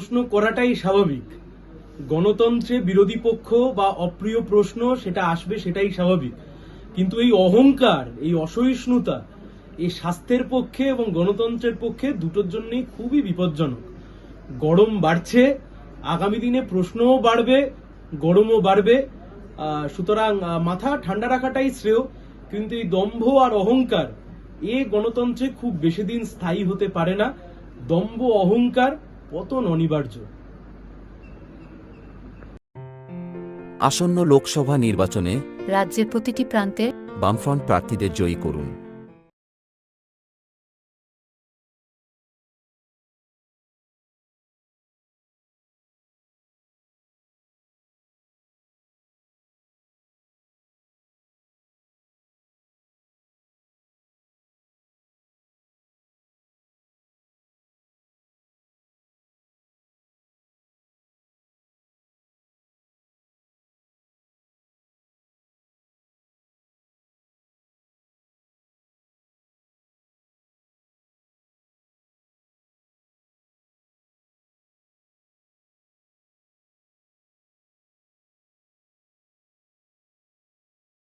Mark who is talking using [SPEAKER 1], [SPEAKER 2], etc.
[SPEAKER 1] প্রশ্ন করাটাই স্বাভাবিক। গণতন্ত্রে বিরোধী পক্ষ বা অপ্রিয় প্রশ্ন সেটা আসবে, সেটাই স্বাভাবিক। কিন্তু এই অহংকার, এই অসহিষ্ণুতা, এই স্বাস্থ্যের পক্ষে এবং গণতন্ত্রের পক্ষে দুটোর জন্যই খুবই বিপজ্জনক। গরম বাড়ছে, আগামী দিনে প্রশ্নও বাড়বে, গরমও বাড়বে। সুতরাং মাথা ঠান্ডা রাখাটাই শ্রেয়। কিন্তু এই দম্ভ আর অহংকার গণতন্ত্রে খুব বেশি দিন স্থায়ী হতে পারে না। দম্ভ অহংকার পতন অনিবার্য।
[SPEAKER 2] আসন্ন লোকসভা নির্বাচনে
[SPEAKER 3] রাজ্যের প্রতিটি প্রান্তে
[SPEAKER 2] বামফ্রন্ট প্রার্থীদের জয়ী করুন।